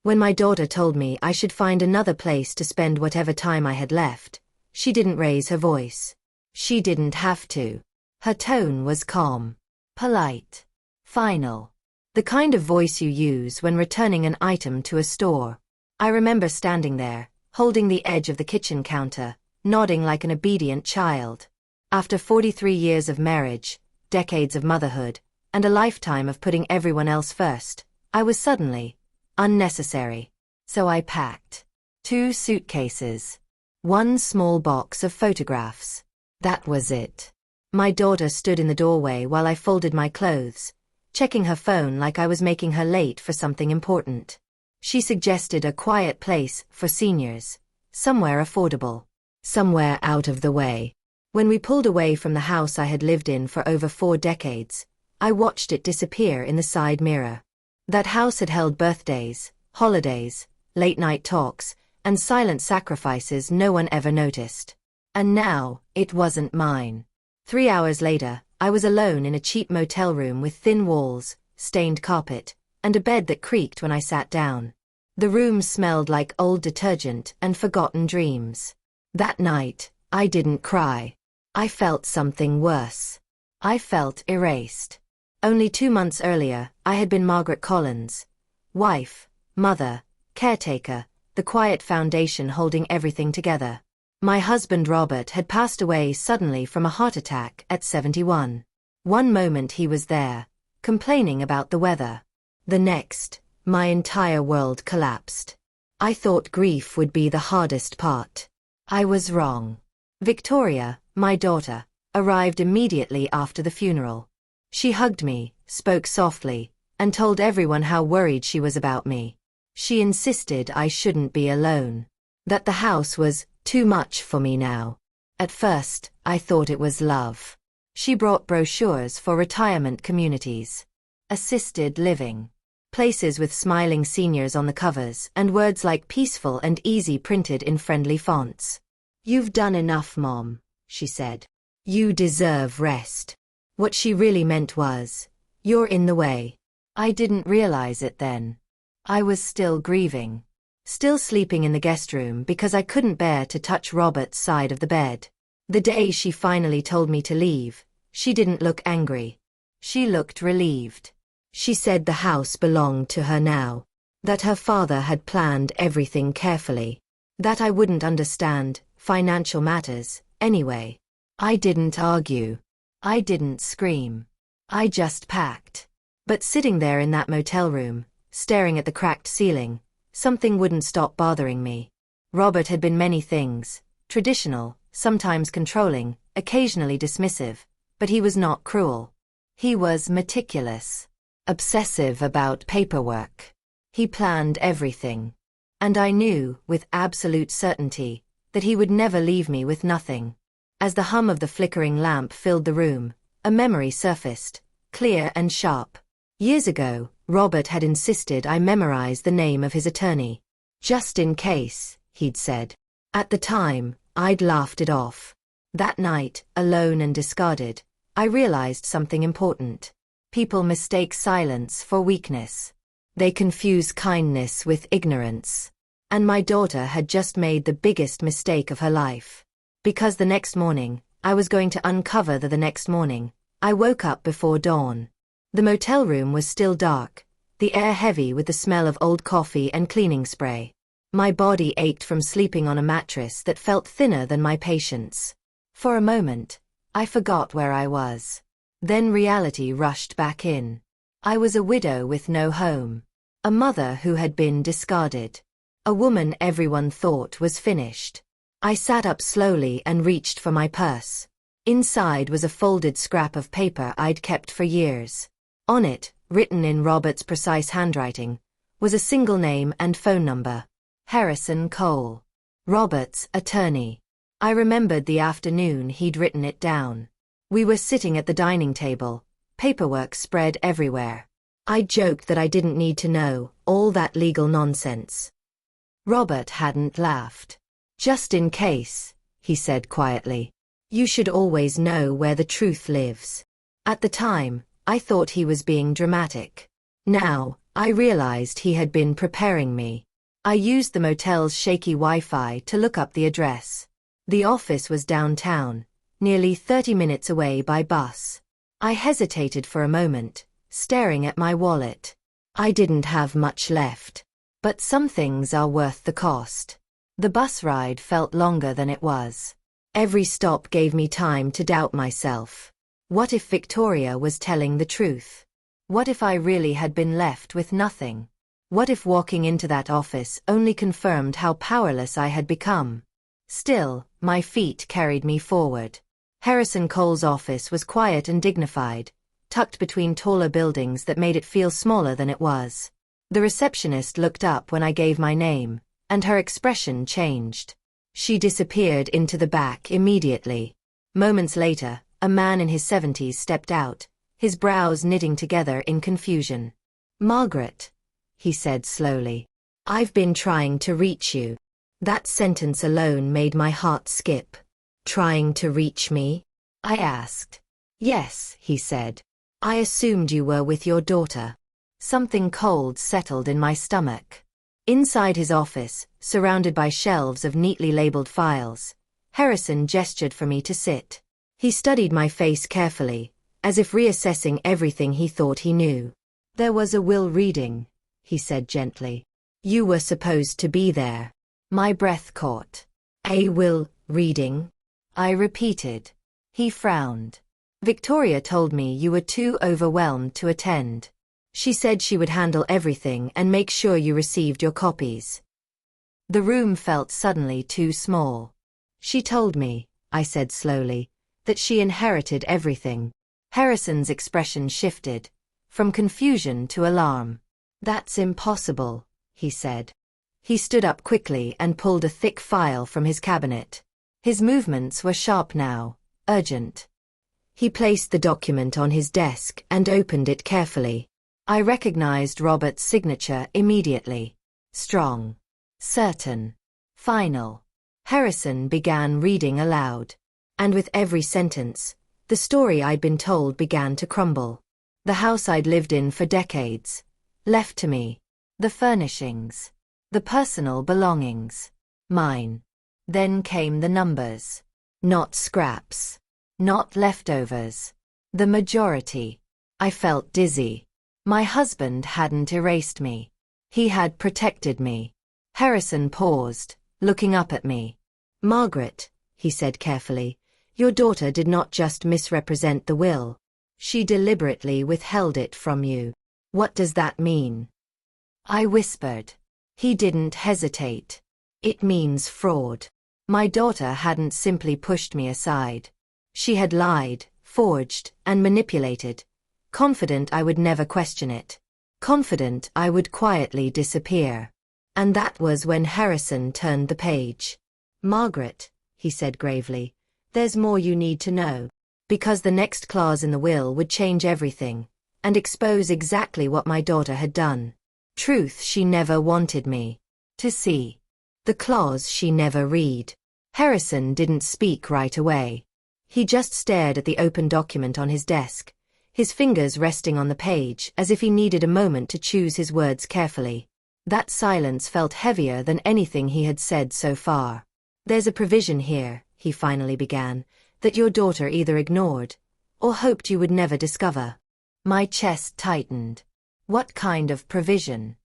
When my daughter told me I should find another place to spend whatever time I had left, she didn't raise her voice. She didn't have to. Her tone was calm, polite, final. The kind of voice you use when returning an item to a store. I remember standing there, holding the edge of the kitchen counter, nodding like an obedient child. After 43 years of marriage, decades of motherhood, and a lifetime of putting everyone else first, I was suddenly unnecessary. So I packed 2 suitcases, 1 small box of photographs. That was it. My daughter stood in the doorway while I folded my clothes, checking her phone like I was making her late for something important. She suggested a quiet place for seniors, somewhere affordable, somewhere out of the way. When we pulled away from the house I had lived in for over 4 decades, I watched it disappear in the side mirror. That house had held birthdays, holidays, late-night talks, and silent sacrifices no one ever noticed. And now, it wasn't mine. 3 hours later, I was alone in a cheap motel room with thin walls, stained carpet, and a bed that creaked when I sat down. The room smelled like old detergent and forgotten dreams. That night, I didn't cry. I felt something worse. I felt erased. Only 2 months earlier, I had been Margaret Collins. Wife, mother, caretaker, the quiet foundation holding everything together. My husband Robert had passed away suddenly from a heart attack at 71. One moment he was there, complaining about the weather. The next, my entire world collapsed. I thought grief would be the hardest part. I was wrong. Victoria, my daughter, arrived immediately after the funeral. She hugged me, spoke softly, and told everyone how worried she was about me. She insisted I shouldn't be alone. That the house was too much for me now. At first, I thought it was love. She brought brochures for retirement communities, assisted living, places with smiling seniors on the covers and words like peaceful and easy printed in friendly fonts. "You've done enough, Mom," she said. "You deserve rest." What she really meant was, "You're in the way." I didn't realize it then. I was still grieving. Still sleeping in the guest room because I couldn't bear to touch Robert's side of the bed. The day she finally told me to leave, she didn't look angry. She looked relieved. She said the house belonged to her now. That her father had planned everything carefully. That I wouldn't understand financial matters, anyway. I didn't argue. I didn't scream. I just packed. But sitting there in that motel room, staring at the cracked ceiling, something wouldn't stop bothering me. Robert had been many things, traditional, sometimes controlling, occasionally dismissive, but he was not cruel. He was meticulous, obsessive about paperwork. He planned everything. And I knew, with absolute certainty, that he would never leave me with nothing. As the hum of the flickering lamp filled the room, a memory surfaced, clear and sharp. Years ago, Robert had insisted I memorize the name of his attorney. Just in case, he'd said. At the time, I'd laughed it off. That night, alone and discarded, I realized something important. People mistake silence for weakness. They confuse kindness with ignorance. And my daughter had just made the biggest mistake of her life. Because the next morning, I was going to uncover the next morning, I woke up before dawn. The motel room was still dark, the air heavy with the smell of old coffee and cleaning spray. My body ached from sleeping on a mattress that felt thinner than my patience. For a moment, I forgot where I was. Then reality rushed back in. I was a widow with no home. A mother who had been discarded. A woman everyone thought was finished. I sat up slowly and reached for my purse. Inside was a folded scrap of paper I'd kept for years. On it, written in Robert's precise handwriting, was a single name and phone number. Harrison Cole. Robert's attorney. I remembered the afternoon he'd written it down. We were sitting at the dining table, paperwork spread everywhere. I joked that I didn't need to know all that legal nonsense. Robert hadn't laughed. "Just in case," he said quietly. "You should always know where the truth lives." At the time, I thought he was being dramatic. Now, I realized he had been preparing me. I used the motel's shaky Wi-Fi to look up the address. The office was downtown, nearly 30 minutes away by bus. I hesitated for a moment, staring at my wallet. I didn't have much left. But some things are worth the cost. The bus ride felt longer than it was. Every stop gave me time to doubt myself. What if Victoria was telling the truth? What if I really had been left with nothing? What if walking into that office only confirmed how powerless I had become? Still, my feet carried me forward. Harrison Cole's office was quiet and dignified, tucked between taller buildings that made it feel smaller than it was. The receptionist looked up when I gave my name, and her expression changed. She disappeared into the back immediately. Moments later, a man in his 70s stepped out, his brows knitting together in confusion. "Margaret," he said slowly, "I've been trying to reach you." That sentence alone made my heart skip. "Trying to reach me?" I asked. "Yes," he said. "I assumed you were with your daughter." Something cold settled in my stomach. Inside his office, surrounded by shelves of neatly labeled files, Harrison gestured for me to sit. He studied my face carefully, as if reassessing everything he thought he knew. "There was a will reading," he said gently. "You were supposed to be there." My breath caught. "A will reading?" I repeated. He frowned. "Victoria told me you were too overwhelmed to attend. She said she would handle everything and make sure you received your copies." The room felt suddenly too small. "She told me," I said slowly, "that she inherited everything." Harrison's expression shifted, from confusion to alarm. "That's impossible," he said. He stood up quickly and pulled a thick file from his cabinet. His movements were sharp now, urgent. He placed the document on his desk and opened it carefully. I recognized Robert's signature immediately. Strong. Certain. Final. Harrison began reading aloud. And with every sentence, the story I'd been told began to crumble. The house I'd lived in for decades. Left to me. The furnishings. The personal belongings. Mine. Then came the numbers. Not scraps. Not leftovers. The majority. I felt dizzy. My husband hadn't erased me. He had protected me. Harrison paused, looking up at me. "Margaret," he said carefully, "your daughter did not just misrepresent the will. She deliberately withheld it from you. What does that mean?" I whispered. He didn't hesitate. "It means fraud." My daughter hadn't simply pushed me aside. She had lied, forged, and manipulated, confident I would never question it. Confident I would quietly disappear. And that was when Harrison turned the page. "Margaret," he said gravely, "there's more you need to know. Because the next clause in the will would change everything, and expose exactly what my daughter had done. Truth she never wanted me to see. The clause she never read." Harrison didn't speak right away. He just stared at the open document on his desk, his fingers resting on the page as if he needed a moment to choose his words carefully. That silence felt heavier than anything he had said so far. "There's a provision here," he finally began, "that your daughter either ignored or hoped you would never discover." My chest tightened. "What kind of provision?"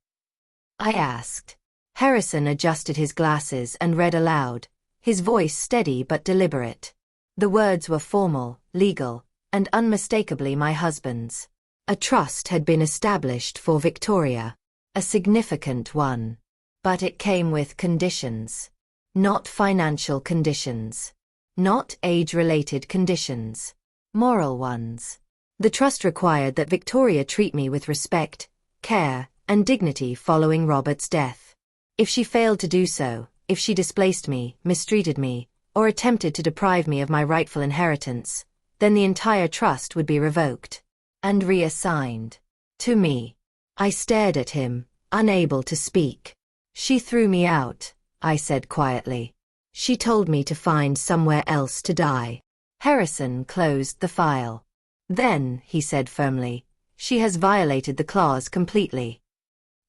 I asked. Harrison adjusted his glasses and read aloud, his voice steady but deliberate. The words were formal, legal, and unmistakably my husband's. A trust had been established for Victoria. A significant one. But it came with conditions. Not financial conditions. Not age-related conditions. Moral ones. The trust required that Victoria treat me with respect, care, and dignity following Robert's death. If she failed to do so, if she displaced me, mistreated me, or attempted to deprive me of my rightful inheritance, then the entire trust would be revoked and reassigned to me. I stared at him, unable to speak. "She threw me out," I said quietly. "She told me to find somewhere else to die." Harrison closed the file. "Then," he said firmly, "she has violated the clause completely."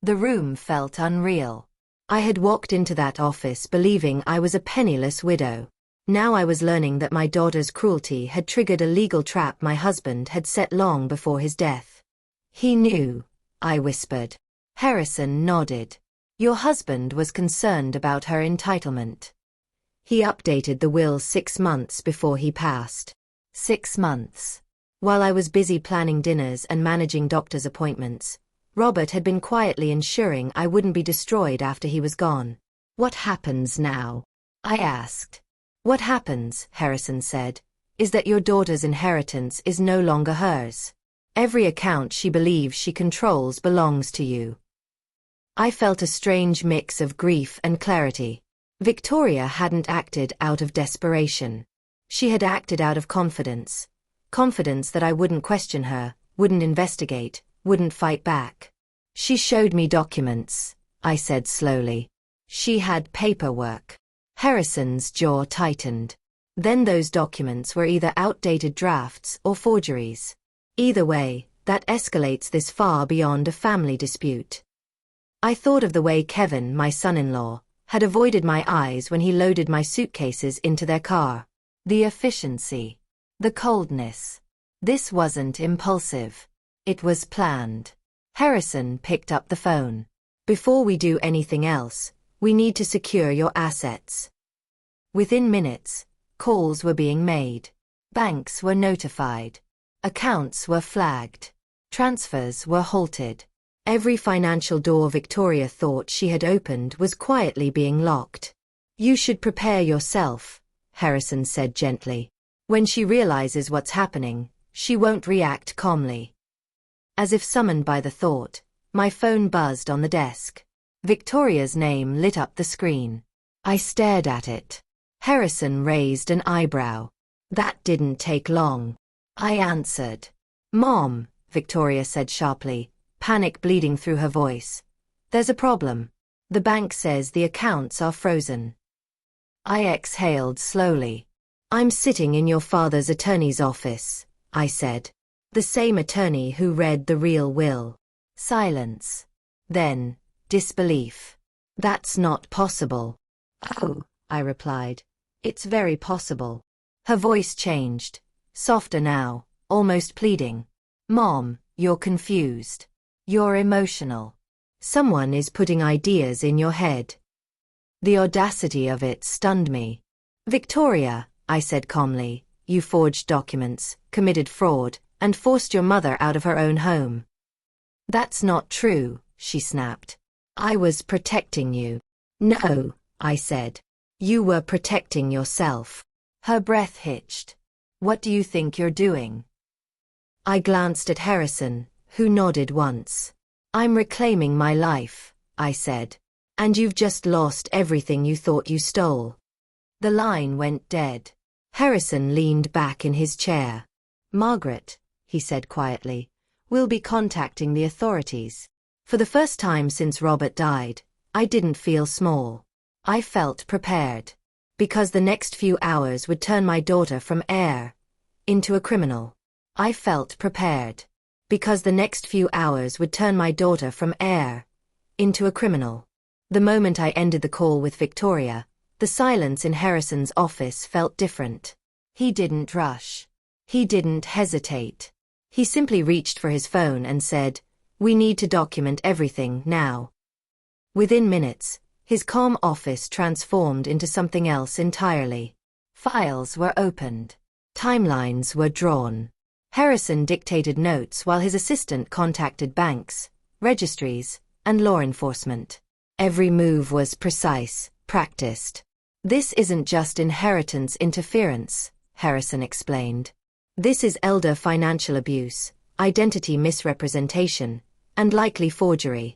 The room felt unreal. I had walked into that office believing I was a penniless widow. Now I was learning that my daughter's cruelty had triggered a legal trap my husband had set long before his death. He knew, I whispered. Harrison nodded. Your husband was concerned about her entitlement. He updated the will 6 months before he passed. 6 months. While I was busy planning dinners and managing doctor's appointments, Robert had been quietly ensuring I wouldn't be destroyed after he was gone. What happens now? I asked. What happens, Harrison said, is that your daughter's inheritance is no longer hers. Every account she believes she controls belongs to you. I felt a strange mix of grief and clarity. Victoria hadn't acted out of desperation. She had acted out of confidence. Confidence that I wouldn't question her, wouldn't investigate, wouldn't fight back. She showed me documents, I said slowly. She had paperwork. Harrison's jaw tightened. Then those documents were either outdated drafts or forgeries. Either way, that escalates this far beyond a family dispute. I thought of the way Kevin, my son-in-law, had avoided my eyes when he loaded my suitcases into their car. The efficiency. The coldness. This wasn't impulsive. It was planned. Harrison picked up the phone. Before we do anything else, we need to secure your assets. Within minutes, calls were being made. Banks were notified. Accounts were flagged. Transfers were halted. Every financial door Victoria thought she had opened was quietly being locked. You should prepare yourself, Harrison said gently. When she realizes what's happening, she won't react calmly. As if summoned by the thought, my phone buzzed on the desk. Victoria's name lit up the screen. I stared at it. Harrison raised an eyebrow. That didn't take long. I answered. Mom, Victoria said sharply, panic bleeding through her voice. There's a problem. The bank says the accounts are frozen. I exhaled slowly. I'm sitting in your father's attorney's office, I said. The same attorney who read the real will. Silence. Then, disbelief. That's not possible. Oh, I replied. It's very possible. Her voice changed. Softer now, almost pleading. Mom, you're confused. You're emotional. Someone is putting ideas in your head. The audacity of it stunned me. Victoria, I said calmly, you forged documents, committed fraud, and forced your mother out of her own home. That's not true, she snapped. I was protecting you. No, I said. You were protecting yourself. Her breath hitched. What do you think you're doing? I glanced at Harrison, who nodded once. I'm reclaiming my life, I said. And you've just lost everything you thought you stole. The line went dead. Harrison leaned back in his chair. Margaret, he said quietly, we'll be contacting the authorities. For the first time since Robert died, I didn't feel small. I felt prepared. Because the next few hours would turn my daughter from heir into a criminal. I felt prepared. Because the next few hours would turn my daughter from heir into a criminal. The moment I ended the call with Victoria, the silence in Harrison's office felt different. He didn't rush. He didn't hesitate. He simply reached for his phone and said, "We need to document everything now." Within minutes, his calm office transformed into something else entirely. Files were opened. Timelines were drawn. Harrison dictated notes while his assistant contacted banks, registries, and law enforcement. Every move was precise, practiced. This isn't just inheritance interference, Harrison explained. This is elder financial abuse, identity misrepresentation, and likely forgery.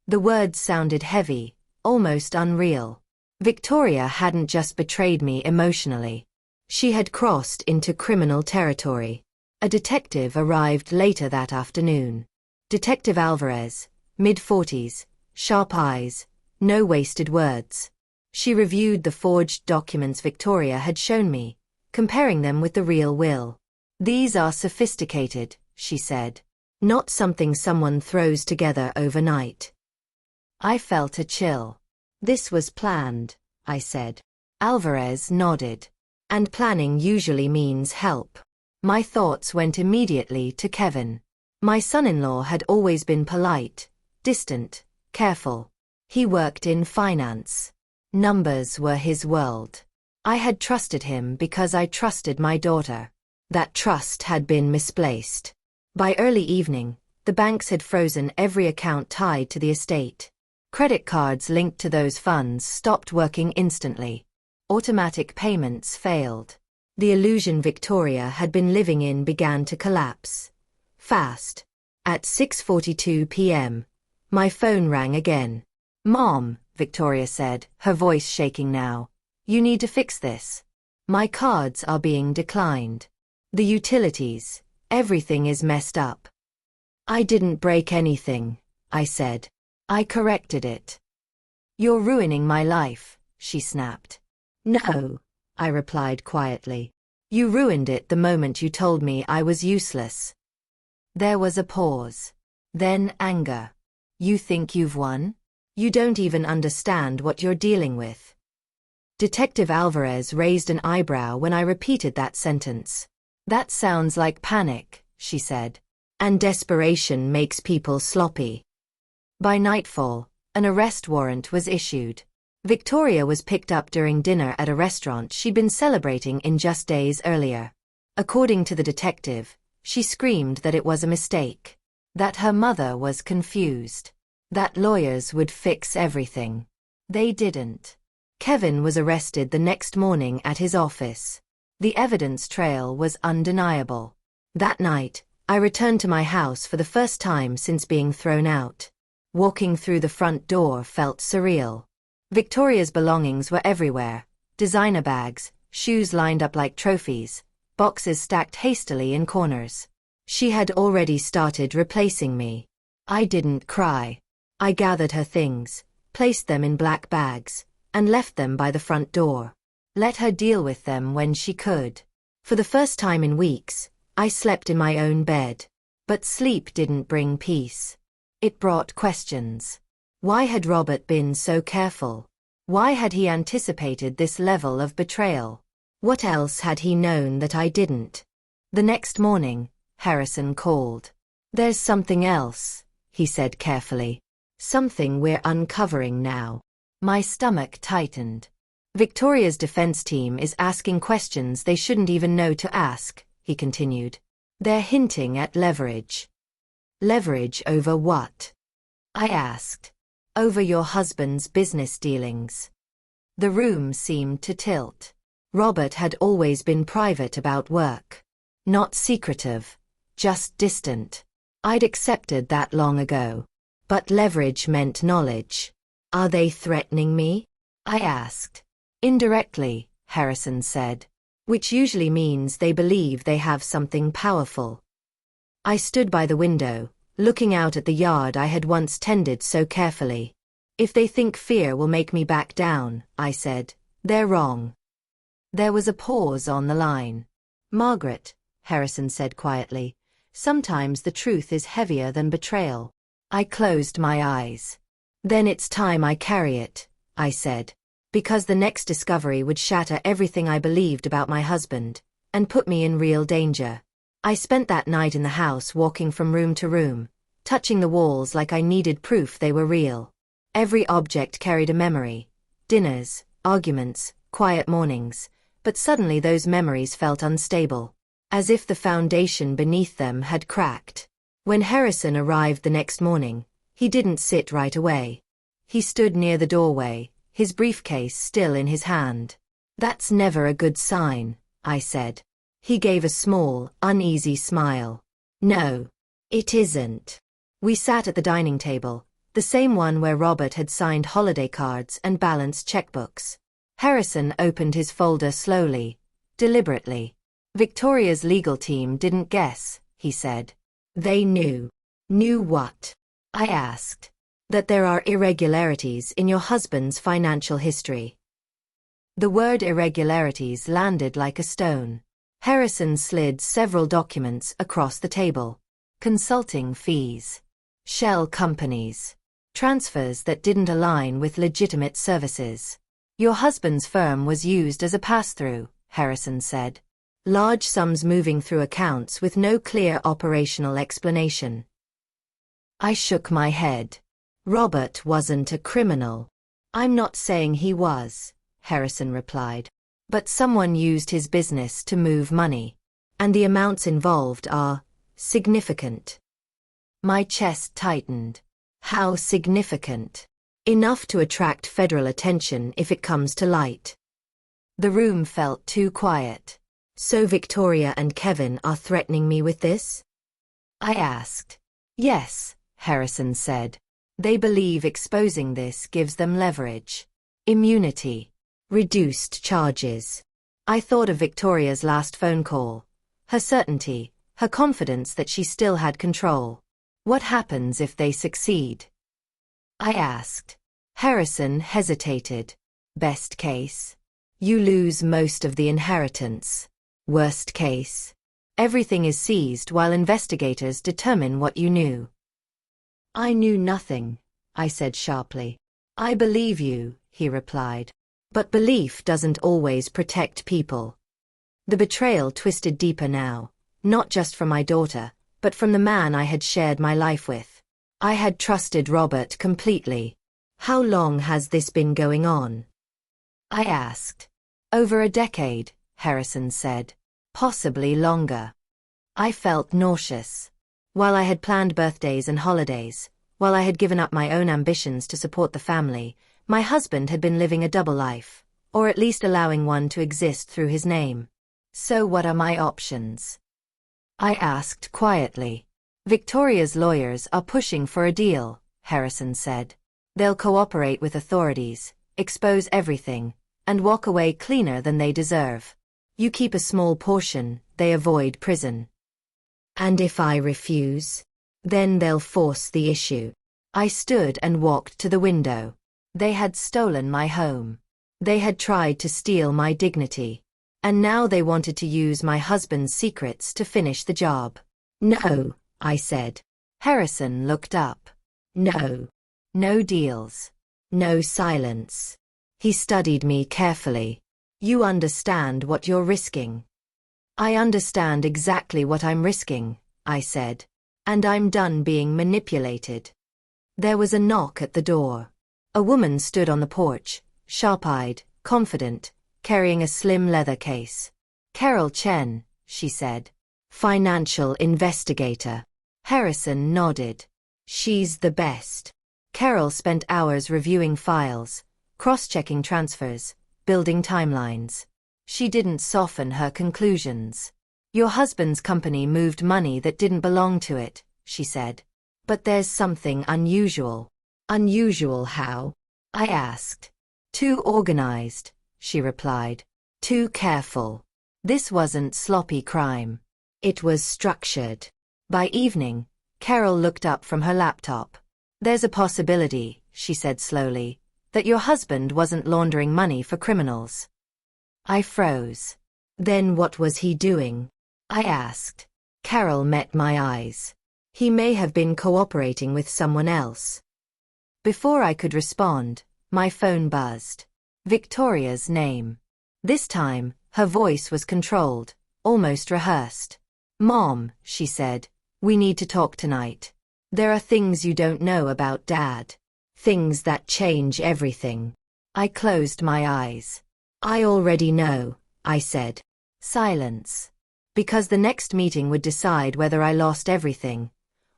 The words sounded heavy, almost unreal. Victoria hadn't just betrayed me emotionally. She had crossed into criminal territory. A detective arrived later that afternoon. Detective Alvarez, mid-40s, sharp eyes, no wasted words. She reviewed the forged documents Victoria had shown me, comparing them with the real will. These are sophisticated, she said. not something someone throws together overnight. I felt a chill. This was planned, I said. Alvarez nodded. And planning usually means help. My thoughts went immediately to Kevin. My son-in-law had always been polite, distant, careful. He worked in finance. Numbers were his world. I had trusted him because I trusted my daughter. That trust had been misplaced. By early evening, the banks had frozen every account tied to the estate. Credit cards linked to those funds stopped working instantly. Automatic payments failed. The illusion Victoria had been living in began to collapse. Fast. At 6:42 p.m., my phone rang again. "Mom," Victoria said, her voice shaking now. "You need to fix this. My cards are being declined. The utilities, everything is messed up." "I didn't break anything," I said. "I corrected it." "You're ruining my life," she snapped. "No," I replied quietly. "You ruined it the moment you told me I was useless." There was a pause. Then anger. "You think you've won? You don't even understand what you're dealing with." Detective Alvarez raised an eyebrow when I repeated that sentence. "That sounds like panic," she said. "And desperation makes people sloppy." By nightfall, an arrest warrant was issued. Victoria was picked up during dinner at a restaurant she'd been celebrating in just days earlier. According to the detective, she screamed that it was a mistake, that her mother was confused, that lawyers would fix everything. They didn't. Kevin was arrested the next morning at his office. The evidence trail was undeniable. That night, I returned to my house for the first time since being thrown out. Walking through the front door felt surreal. Victoria's belongings were everywhere. Designer bags, shoes lined up like trophies, boxes stacked hastily in corners. She had already started replacing me. I didn't cry. I gathered her things, placed them in black bags, and left them by the front door. Let her deal with them when she could. For the first time in weeks, I slept in my own bed. But sleep didn't bring peace. It brought questions. Why had Robert been so careful? Why had he anticipated this level of betrayal? What else had he known that I didn't? The next morning, Harrison called. "There's something else," he said carefully. "Something we're uncovering now." My stomach tightened. "Victoria's defense team is asking questions they shouldn't even know to ask," he continued. "They're hinting at leverage." "Leverage over what?" I asked. "Over your husband's business dealings." The room seemed to tilt. Robert had always been private about work. Not secretive, just distant. I'd accepted that long ago. But leverage meant knowledge. "Are they threatening me?" I asked. "Indirectly," Harrison said. "Which usually means they believe they have something powerful." I stood by the window, looking out at the yard I had once tended so carefully. "If they think fear will make me back down," I said, "they're wrong." There was a pause on the line. "Margaret," Harrison said quietly, "sometimes the truth is heavier than betrayal." I closed my eyes. "Then it's time I carry it," I said. Because the next discovery would shatter everything I believed about my husband, and put me in real danger. I spent that night in the house walking from room to room, touching the walls like I needed proof they were real. Every object carried a memory. Dinners, arguments, quiet mornings. But suddenly those memories felt unstable, as if the foundation beneath them had cracked. When Harrison arrived the next morning, he didn't sit right away. He stood near the doorway, his briefcase still in his hand. "That's never a good sign," I said. He gave a small, uneasy smile. "No, it isn't." We sat at the dining table, the same one where Robert had signed holiday cards and balanced checkbooks. Harrison opened his folder slowly, deliberately. "Victoria's legal team didn't guess," he said. "They knew." "Knew what?" I asked. "That there are irregularities in your husband's financial history." The word irregularities landed like a stone. Harrison slid several documents across the table. consulting fees, shell companies, transfers that didn't align with legitimate services. Your husband's firm was used as a pass-through, Harrison said. Large sums moving through accounts with no clear operational explanation. I shook my head. Robert wasn't a criminal. I'm not saying he was, Harrison replied. But someone used his business to move money. And the amounts involved are significant. My chest tightened. How significant? Enough to attract federal attention if it comes to light. The room felt too quiet. So Victoria and Kevin are threatening me with this? I asked. Yes, Harrison said. They believe exposing this gives them leverage. Immunity. Reduced charges. I thought of Victoria's last phone call. Her certainty, her confidence that she still had control. What happens if they succeed? I asked. Harrison hesitated. Best case. You lose most of the inheritance. Worst case. Everything is seized while investigators determine what you knew. I knew nothing, I said sharply. I believe you, he replied. But belief doesn't always protect people. The betrayal twisted deeper now, not just from my daughter, but from the man I had shared my life with. I had trusted Robert completely. How long has this been going on? I asked. Over a decade, Harrison said. Possibly longer. I felt nauseous. While I had planned birthdays and holidays, while I had given up my own ambitions to support the family, my husband had been living a double life, or at least allowing one to exist through his name. So what are my options? I asked quietly. Victoria's lawyers are pushing for a deal, Harrison said. They'll cooperate with authorities, expose everything, and walk away cleaner than they deserve. You keep a small portion, they avoid prison. And if I refuse? Then they'll force the issue. I stood and walked to the window. They had stolen my home. They had tried to steal my dignity. And now they wanted to use my husband's secrets to finish the job. No, I said. Harrison looked up. No. No deals. No silence. He studied me carefully. You understand what you're risking. I understand exactly what I'm risking, I said. And I'm done being manipulated. There was a knock at the door. A woman stood on the porch, sharp-eyed, confident, carrying a slim leather case. Carol Chen, she said. Financial investigator. Harrison nodded. She's the best. Carol spent hours reviewing files, cross-checking transfers, building timelines. She didn't soften her conclusions. Your husband's company moved money that didn't belong to it, she said. But there's something unusual. Unusual how? I asked. Too organized, she replied. Too careful. This wasn't sloppy crime. It was structured. By evening, Carol looked up from her laptop. There's a possibility, she said slowly, that your husband wasn't laundering money for criminals. I froze. Then what was he doing? I asked. Carol met my eyes. He may have been cooperating with someone else. Before I could respond, my phone buzzed. Victoria's name. This time, her voice was controlled, almost rehearsed. Mom, she said, we need to talk tonight. There are things you don't know about Dad. Things that change everything. I closed my eyes. I already know, I said. Silence. Because the next meeting would decide whether I lost everything,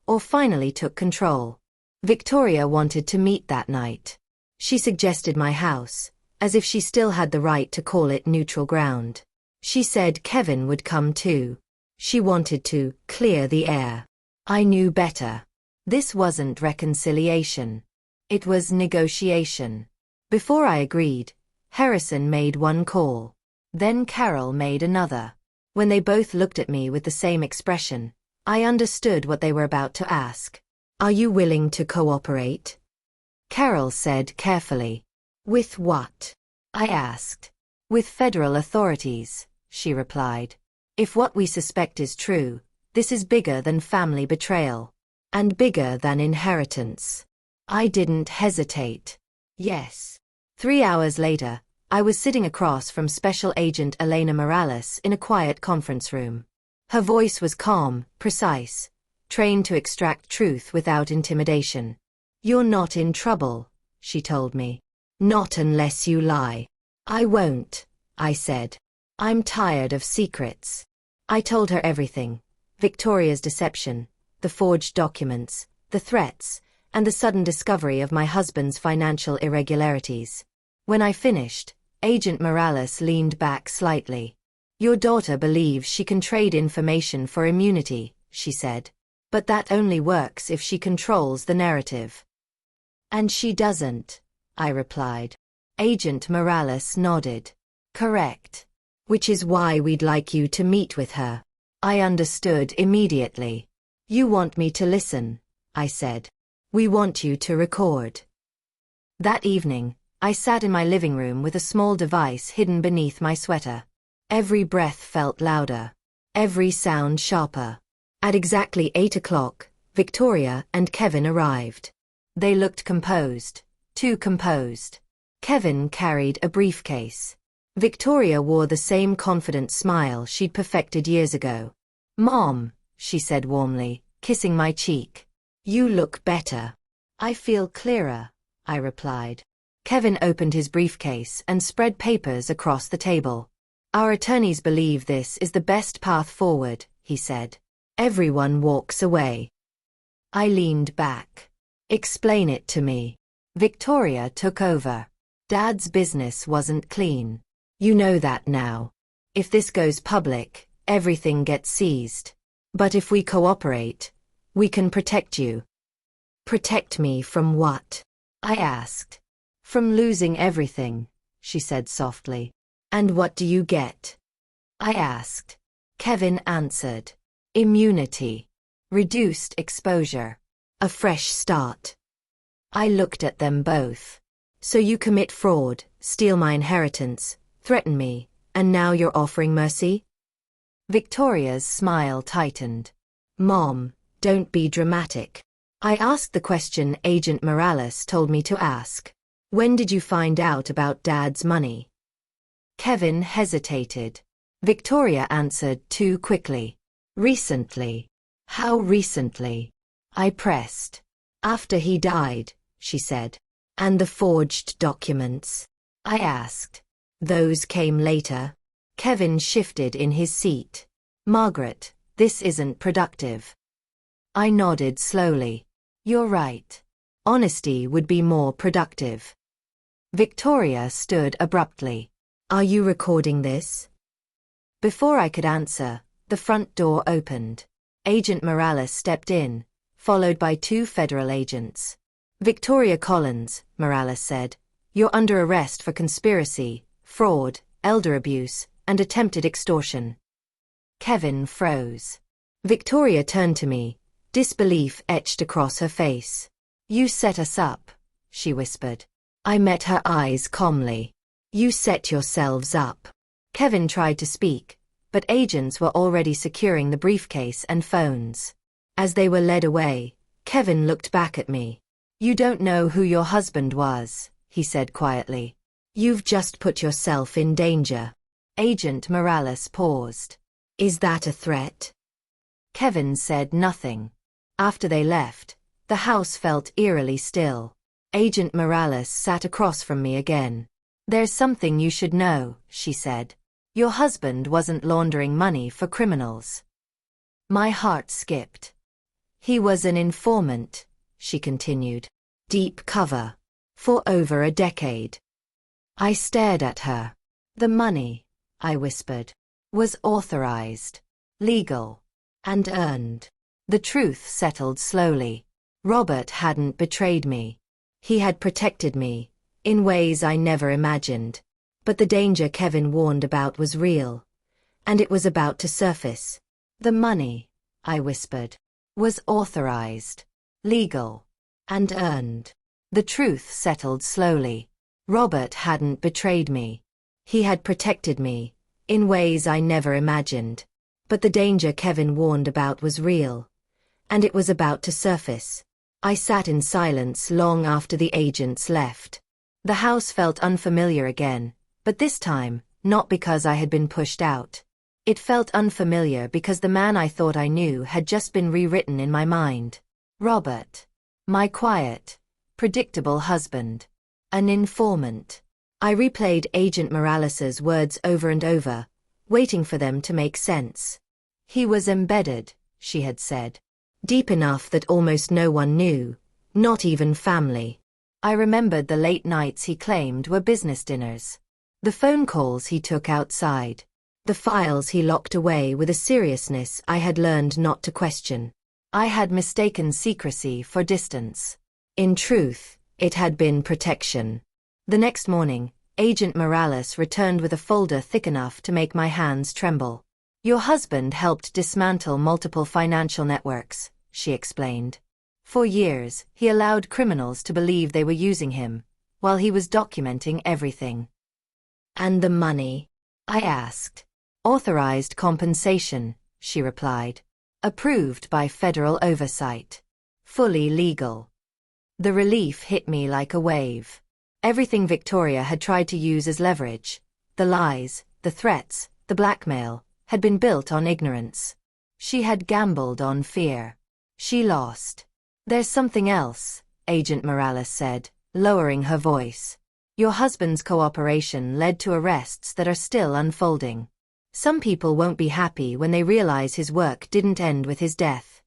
or finally took control. Victoria wanted to meet that night. She suggested my house, as if she still had the right to call it neutral ground. She said Kevin would come too. She wanted to clear the air. I knew better. This wasn't reconciliation. It was negotiation. Before I agreed, Harrison made one call. Then Carol made another. When they both looked at me with the same expression, I understood what they were about to ask. Are you willing to cooperate? Carol said carefully. With what? I asked. With federal authorities, she replied. If what we suspect is true, This is bigger than family betrayal. And bigger than inheritance. I didn't hesitate. Yes. 3 hours later, I was sitting across from Special Agent Elena Morales in a quiet conference room. Her voice was calm, precise, trained to extract truth without intimidation. "You're not in trouble," she told me. "Not unless you lie." "I won't," I said. "I'm tired of secrets." I told her everything. Victoria's deception, the forged documents, the threats, and the sudden discovery of my husband's financial irregularities. When I finished, Agent Morales leaned back slightly. "Your daughter believes she can trade information for immunity," she said. "But that only works if she controls the narrative." "And she doesn't," I replied. Agent Morales nodded. "Correct. Which is why we'd like you to meet with her." I understood immediately. "You want me to listen," I said. "We want you to record." That evening, I sat in my living room with a small device hidden beneath my sweater. Every breath felt louder. Every sound sharper. At exactly 8 o'clock, Victoria and Kevin arrived. They looked composed. Too composed. Kevin carried a briefcase. Victoria wore the same confident smile she'd perfected years ago. "Mom," she said warmly, kissing my cheek. "You look better." "I feel clearer," I replied. Kevin opened his briefcase and spread papers across the table. "Our attorneys believe this is the best path forward," he said. Everyone walks away. I leaned back. "Explain it to me." Victoria took over. "Dad's business wasn't clean. You know that now. If this goes public, everything gets seized. But if we cooperate, we can protect you." "Protect me from what?" I asked. "From losing everything," she said softly. "And what do you get?" I asked. Kevin answered. "Immunity. Reduced exposure. A fresh start." I looked at them both. "So you commit fraud, steal my inheritance, threaten me, and now you're offering mercy?" Victoria's smile tightened. "Mom, don't be dramatic. I asked the question Agent Morales told me to ask. When did you find out about Dad's money?" Kevin hesitated. Victoria answered too quickly. "Recently." "How recently?" I pressed. "After he died," she said. "And the forged documents?" I asked. "Those came later." Kevin shifted in his seat. "Margaret, this isn't productive." I nodded slowly. "You're right. Honesty would be more productive." Victoria stood abruptly. "Are you recording this?" Before I could answer, the front door opened. Agent Morales stepped in, followed by 2 federal agents. "Victoria Collins," Morales said, "you're under arrest for conspiracy, fraud, elder abuse, and attempted extortion." Kevin froze. Victoria turned to me, disbelief etched across her face. "You set us up," she whispered. I met her eyes calmly. "You set yourselves up." Kevin tried to speak, but agents were already securing the briefcase and phones. As they were led away, Kevin looked back at me. "You don't know who your husband was," he said quietly. "You've just put yourself in danger." Agent Morales paused. "Is that a threat?" Kevin said nothing. After they left, the house felt eerily still. Agent Morales sat across from me again. "There's something you should know," she said. "Your husband wasn't laundering money for criminals." My heart skipped. "He was an informant," she continued. "Deep cover. For over a decade." I stared at her. "The money," I whispered, "was authorized, legal, and earned." The truth settled slowly. Robert hadn't betrayed me. He had protected me, in ways I never imagined. But the danger Kevin warned about was real, and it was about to surface. "The money," I whispered, "was authorized, legal, and earned." The truth settled slowly. Robert hadn't betrayed me. He had protected me, in ways I never imagined. But the danger Kevin warned about was real. And it was about to surface. I sat in silence long after the agents left. The house felt unfamiliar again, but this time, not because I had been pushed out. It felt unfamiliar because the man I thought I knew had just been rewritten in my mind. Robert. My quiet, predictable husband. An informant. I replayed Agent Morales's words over and over, waiting for them to make sense. He was embedded, she had said. Deep enough that almost no one knew, not even family. I remembered the late nights he claimed were business dinners. The phone calls he took outside. The files he locked away with a seriousness I had learned not to question. I had mistaken secrecy for distance. In truth, it had been protection. The next morning, Agent Morales returned with a folder thick enough to make my hands tremble. Your husband helped dismantle multiple financial networks, she explained. For years, he allowed criminals to believe they were using him, while he was documenting everything. And the money? I asked. Authorized compensation, she replied. Approved by federal oversight. Fully legal. The relief hit me like a wave. Everything Victoria had tried to use as leverage, the lies, the threats, the blackmail, had been built on ignorance. She had gambled on fear. She lost. There's something else, Agent Morales said, lowering her voice. Your husband's cooperation led to arrests that are still unfolding. Some people won't be happy when they realize his work didn't end with his death.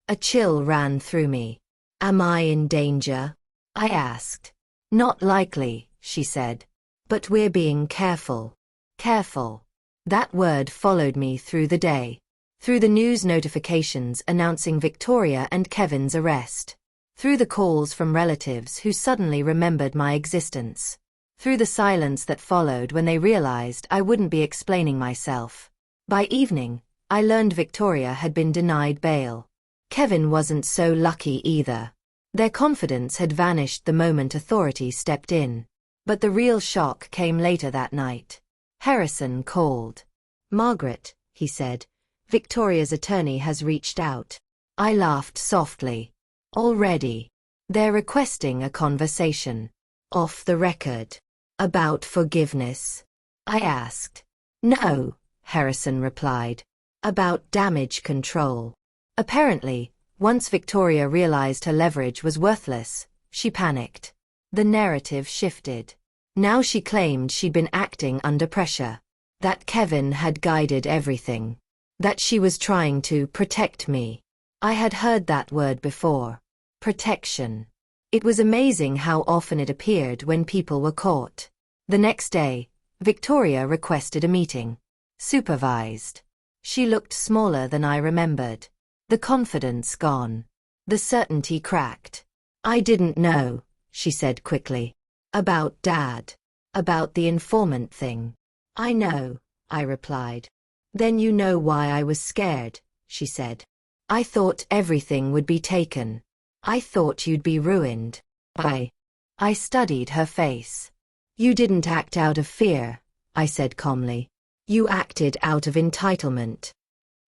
A chill ran through me. Am I in danger? I asked. Not likely, she said. But we're being careful. Careful. That word followed me through the day. Through the news notifications announcing Victoria and Kevin's arrest. Through the calls from relatives who suddenly remembered my existence. Through the silence that followed when they realized I wouldn't be explaining myself. By evening, I learned Victoria had been denied bail. Kevin wasn't so lucky either. Their confidence had vanished the moment authorities stepped in. But the real shock came later that night. Harrison called. Margaret, he said, Victoria's attorney has reached out. I laughed softly. Already. They're requesting a conversation. Off the record. About forgiveness? I asked. No, Harrison replied. About damage control. Apparently, once Victoria realized her leverage was worthless, she panicked. The narrative shifted. Now she claimed she'd been acting under pressure. That Kevin had guided everything. That she was trying to protect me. I had heard that word before. Protection. It was amazing how often it appeared when people were caught. The next day, Victoria requested a meeting. Supervised. She looked smaller than I remembered. The confidence gone. The certainty cracked. I didn't know, she said quickly. About Dad. About the informant thing. I know, I replied. Then you know why I was scared, she said. I thought everything would be taken. I thought you'd be ruined. I studied her face. You didn't act out of fear, I said calmly. You acted out of entitlement.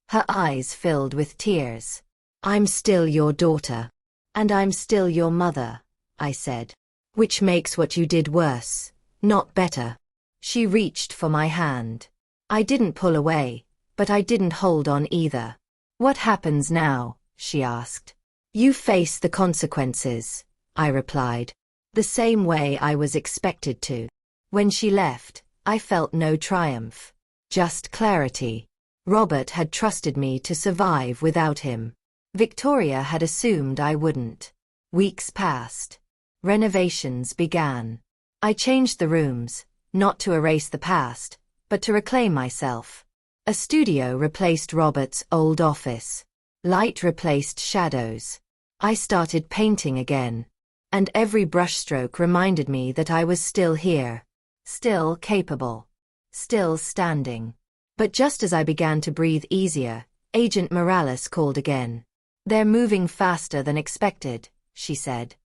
Her eyes filled with tears. I'm still your daughter. And I'm still your mother, I said. Which makes what you did worse, not better. She reached for my hand. I didn't pull away, but I didn't hold on either. What happens now? She asked. You face the consequences, I replied. The same way I was expected to. When she left, I felt no triumph. Just clarity. Robert had trusted me to survive without him. Victoria had assumed I wouldn't. Weeks passed. Renovations began. I changed the rooms, not to erase the past, but to reclaim myself. A studio replaced Robert's old office. Light replaced shadows. I started painting again. And every brushstroke reminded me that I was still here. Still capable. Still standing. But just as I began to breathe easier, Agent Morales called again. They're moving faster than expected, she said.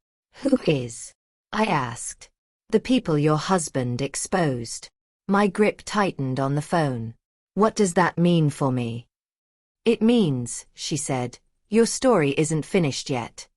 Who is? I asked. The people your husband exposed. My grip tightened on the phone. What does that mean for me? It means, she said, your story isn't finished yet.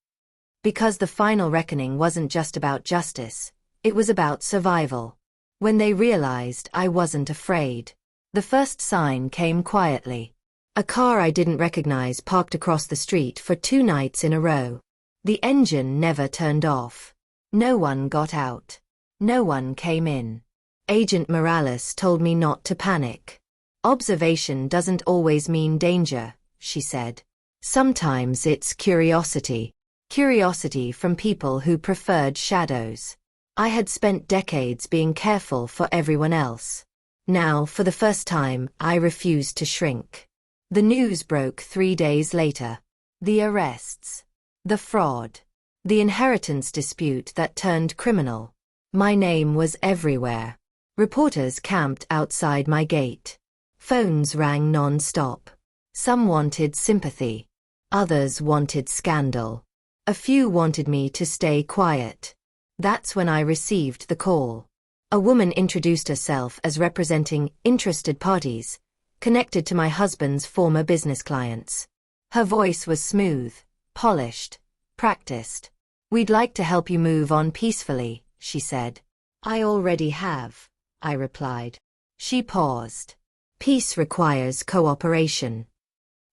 Because the final reckoning wasn't just about justice, it was about survival. When they realized I wasn't afraid, the first sign came quietly. A car I didn't recognize parked across the street for 2 nights in a row. The engine never turned off. No one got out. No one came in. Agent Morales told me not to panic. Observation doesn't always mean danger, she said. Sometimes it's curiosity. Curiosity from people who preferred shadows. I had spent decades being careful for everyone else. Now, for the first time, I refused to shrink. The news broke 3 days later. The arrests. The fraud. The inheritance dispute that turned criminal. My name was everywhere. Reporters camped outside my gate. Phones rang non-stop. Some wanted sympathy. Others wanted scandal. A few wanted me to stay quiet. That's when I received the call. A woman introduced herself as representing interested parties, connected to my husband's former business clients. Her voice was smooth, polished, practiced. We'd like to help you move on peacefully, she said. I already have, I replied. She paused. Peace requires cooperation.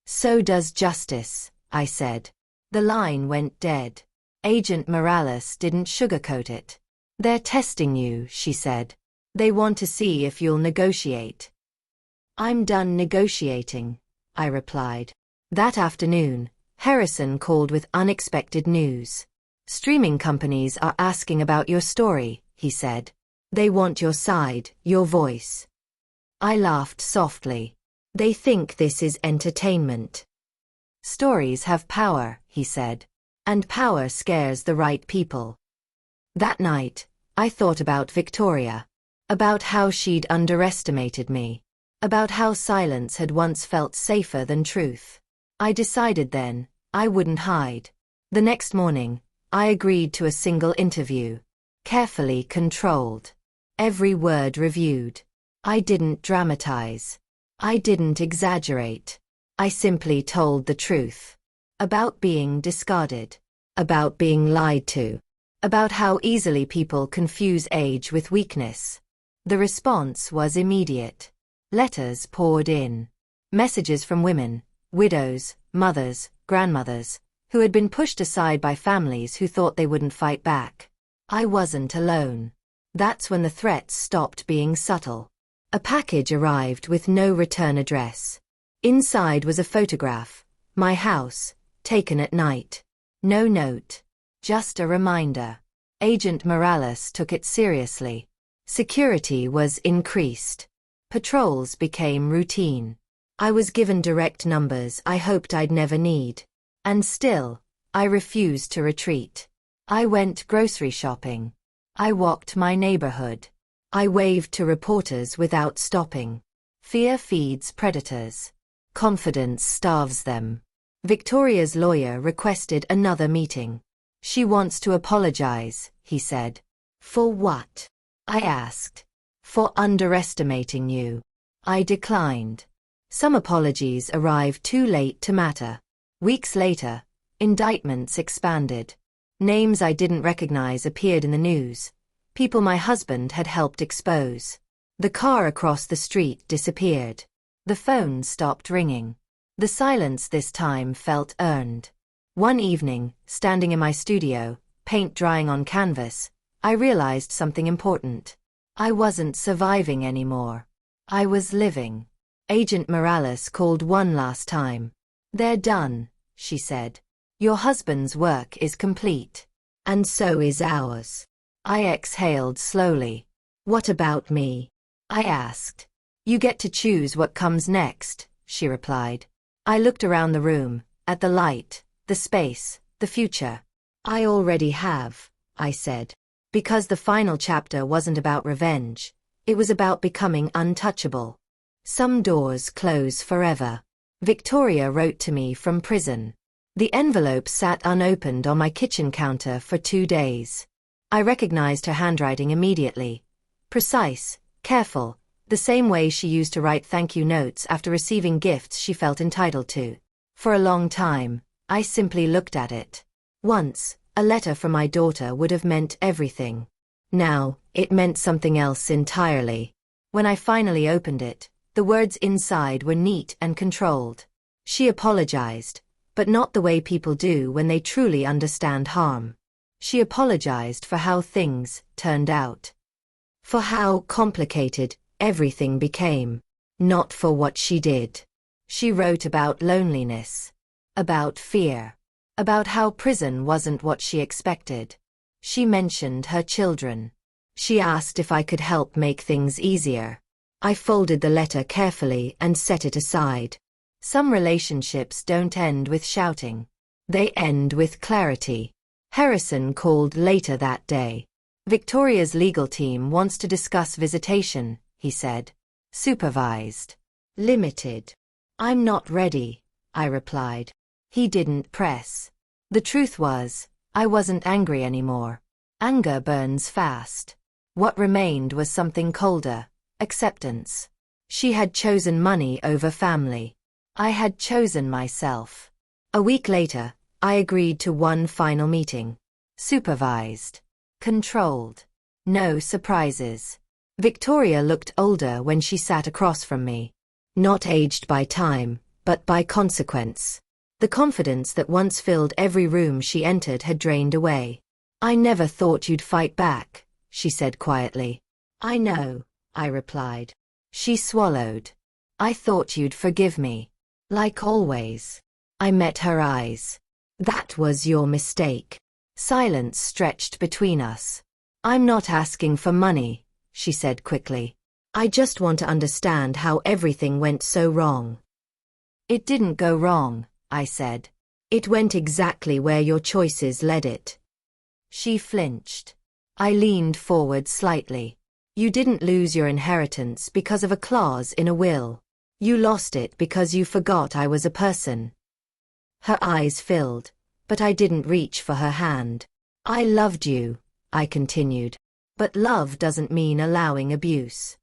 So does justice, I said. The line went dead. Agent Morales didn't sugarcoat it. They're testing you, she said. They want to see if you'll negotiate. I'm done negotiating, I replied. That afternoon, Harrison called with unexpected news. Streaming companies are asking about your story, he said. They want your side, your voice. I laughed softly. They think this is entertainment. Stories have power, he said. And power scares the right people. That night, I thought about Victoria. About how she'd underestimated me. About how silence had once felt safer than truth. I decided then, I wouldn't hide. The next morning, I agreed to a single interview. Carefully controlled. Every word reviewed. I didn't dramatize. I didn't exaggerate. I simply told the truth. About being discarded. About being lied to. About how easily people confuse age with weakness. The response was immediate. Letters poured in. Messages from women, widows, mothers, grandmothers, who had been pushed aside by families who thought they wouldn't fight back. I wasn't alone. That's when the threats stopped being subtle. A package arrived with no return address. Inside was a photograph, my house, taken at night. No note. Just a reminder. Agent Morales took it seriously. Security was increased. Patrols became routine. I was given direct numbers I hoped I'd never need. And still, I refused to retreat. I went grocery shopping. I walked my neighborhood. I waved to reporters without stopping. Fear feeds predators. Confidence starves them. Victoria's lawyer requested another meeting. She wants to apologize, he said. For what? I asked. For underestimating you. I declined. Some apologies arrived too late to matter. Weeks later, indictments expanded. Names I didn't recognize appeared in the news. People my husband had helped expose. The car across the street disappeared. The phone stopped ringing. The silence this time felt earned. One evening, standing in my studio, paint drying on canvas, I realized something important. I wasn't surviving anymore. I was living. Agent Morales called one last time. They're done, she said. Your husband's work is complete. And so is ours. I exhaled slowly. What about me? I asked. You get to choose what comes next, she replied. I looked around the room, at the light, the space, the future. I already have, I said. Because the final chapter wasn't about revenge. It was about becoming untouchable. Some doors close forever. Victoria wrote to me from prison. The envelope sat unopened on my kitchen counter for 2 days. I recognized her handwriting immediately. Precise, careful, The same way she used to write thank you notes after receiving gifts she felt entitled to. For a long time, I simply looked at it. Once, a letter from my daughter would have meant everything. Now, it meant something else entirely. When I finally opened it, the words inside were neat and controlled. She apologized, but not the way people do when they truly understand harm. She apologized for how things turned out. For how complicated everything became. Not for what she did. She wrote about loneliness. About fear. About how prison wasn't what she expected. She mentioned her children. She asked if I could help make things easier. I folded the letter carefully and set it aside. Some relationships don't end with shouting. They end with clarity. Harrison called later that day. Victoria's legal team wants to discuss visitation, he said. Supervised. Limited. I'm not ready, I replied. He didn't press. The truth was, I wasn't angry anymore. Anger burns fast. What remained was something colder. Acceptance. She had chosen money over family. I had chosen myself. A week later, I agreed to one final meeting. Supervised. Controlled. No surprises. Victoria looked older when she sat across from me. Not aged by time, but by consequence. The confidence that once filled every room she entered had drained away. I never thought you'd fight back, she said quietly. I know, I replied. She swallowed. I thought you'd forgive me. Like always. I met her eyes. That was your mistake. Silence stretched between us. I'm not asking for money, she said quickly. I just want to understand how everything went so wrong. It didn't go wrong, I said. It went exactly where your choices led it. She flinched. I leaned forward slightly. You didn't lose your inheritance because of a clause in a will. You lost it because you forgot I was a person. Her eyes filled, but I didn't reach for her hand. I loved you, I continued. But love doesn't mean allowing abuse.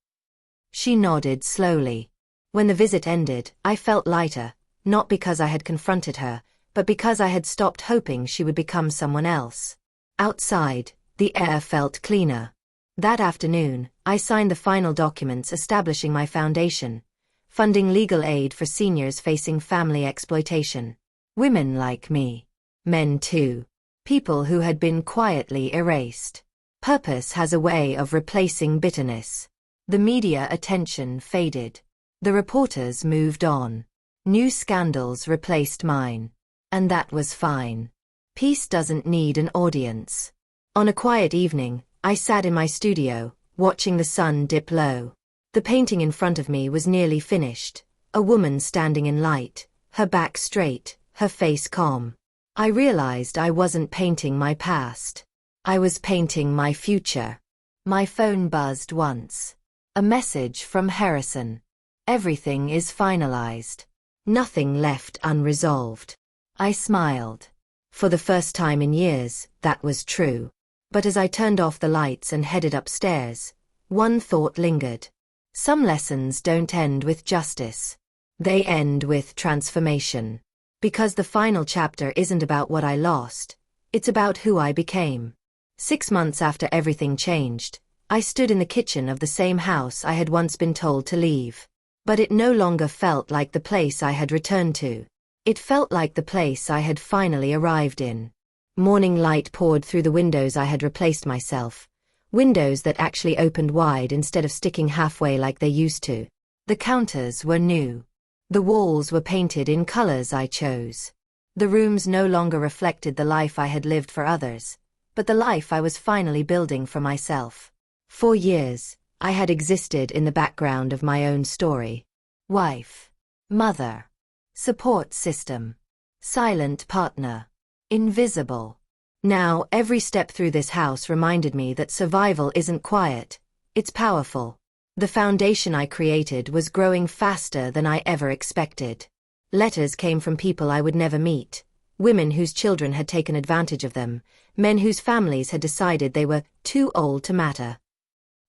She nodded slowly. When the visit ended, I felt lighter, not because I had confronted her, but because I had stopped hoping she would become someone else. Outside, the air felt cleaner. That afternoon, I signed the final documents establishing my foundation, funding legal aid for seniors facing family exploitation. Women like me. Men too. People who had been quietly erased. Purpose has a way of replacing bitterness. The media attention faded. The reporters moved on. New scandals replaced mine. And that was fine. Peace doesn't need an audience. On a quiet evening, I sat in my studio, watching the sun dip low. The painting in front of me was nearly finished. A woman standing in light, her back straight, her face calm. I realized I wasn't painting my past. I was painting my future. My phone buzzed once. A message from Harrison. Everything is finalized. Nothing left unresolved. I smiled. For the first time in years, that was true. But as I turned off the lights and headed upstairs, one thought lingered. Some lessons don't end with justice. They end with transformation. Because the final chapter isn't about what I lost, it's about who I became. 6 months after everything changed, I stood in the kitchen of the same house I had once been told to leave. But it no longer felt like the place I had returned to. It felt like the place I had finally arrived in. Morning light poured through the windows I had replaced myself. Windows that actually opened wide instead of sticking halfway like they used to. The counters were new. The walls were painted in colors I chose. The rooms no longer reflected the life I had lived for others, but the life I was finally building for myself. For years, I had existed in the background of my own story. Wife. Mother. Support system. Silent partner. Invisible. Now, every step through this house reminded me that survival isn't quiet, it's powerful. The foundation I created was growing faster than I ever expected. Letters came from people I would never meet, women whose children had taken advantage of them, men whose families had decided they were too old to matter.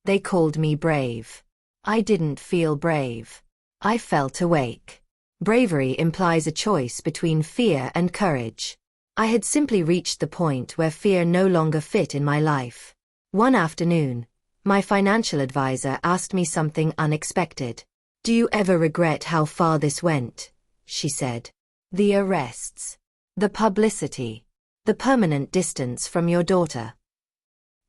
They called me brave. I didn't feel brave. I felt awake. Bravery implies a choice between fear and courage. I had simply reached the point where fear no longer fit in my life. One afternoon, my financial advisor asked me something unexpected. "Do you ever regret how far this went?" she said. "The arrests. The publicity. The permanent distance from your daughter."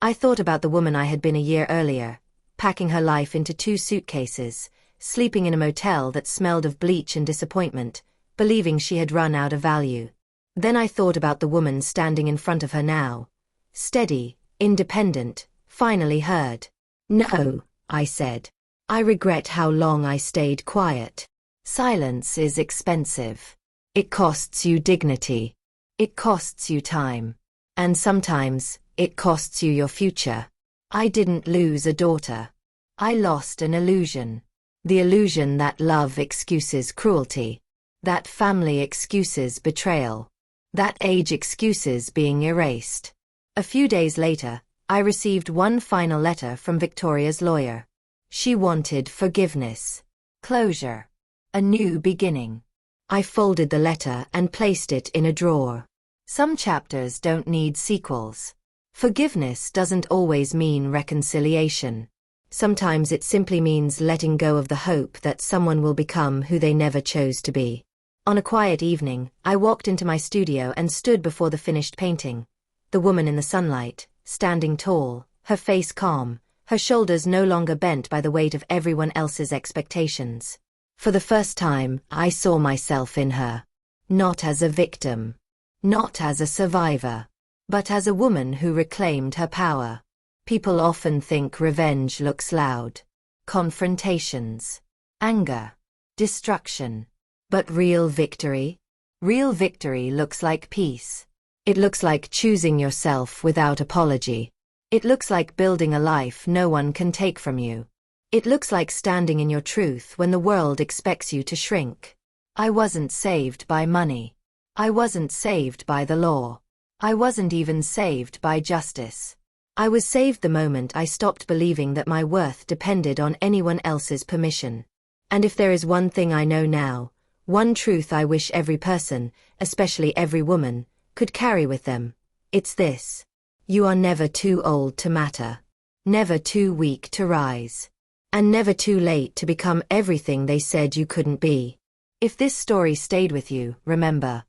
I thought about the woman I had been a year earlier, packing her life into 2 suitcases, sleeping in a motel that smelled of bleach and disappointment, believing she had run out of value. Then I thought about the woman standing in front of her now. Steady, independent, finally heard. "No," I said. "I regret how long I stayed quiet. Silence is expensive. It costs you dignity. It costs you time. And sometimes, it costs you your future." I didn't lose a daughter. I lost an illusion. The illusion that love excuses cruelty. That family excuses betrayal. That age excuses being erased. A few days later, I received one final letter from Victoria's lawyer. She wanted forgiveness, closure, a new beginning. I folded the letter and placed it in a drawer. Some chapters don't need sequels. Forgiveness doesn't always mean reconciliation. Sometimes it simply means letting go of the hope that someone will become who they never chose to be. On a quiet evening, I walked into my studio and stood before the finished painting. The woman in the sunlight, standing tall, her face calm, her shoulders no longer bent by the weight of everyone else's expectations. For the first time, I saw myself in her. Not as a victim. Not as a survivor. But as a woman who reclaimed her power. People often think revenge looks loud. Confrontations. Anger. Destruction. But real victory? Real victory looks like peace. It looks like choosing yourself without apology. It looks like building a life no one can take from you. It looks like standing in your truth when the world expects you to shrink. I wasn't saved by money. I wasn't saved by the law. I wasn't even saved by justice. I was saved the moment I stopped believing that my worth depended on anyone else's permission. And if there is one thing I know now, one truth I wish every person, especially every woman, could carry with them, it's this. You are never too old to matter. Never too weak to rise. And never too late to become everything they said you couldn't be. If this story stayed with you, remember,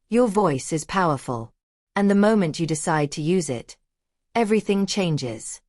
your voice is powerful. And the moment you decide to use it, everything changes.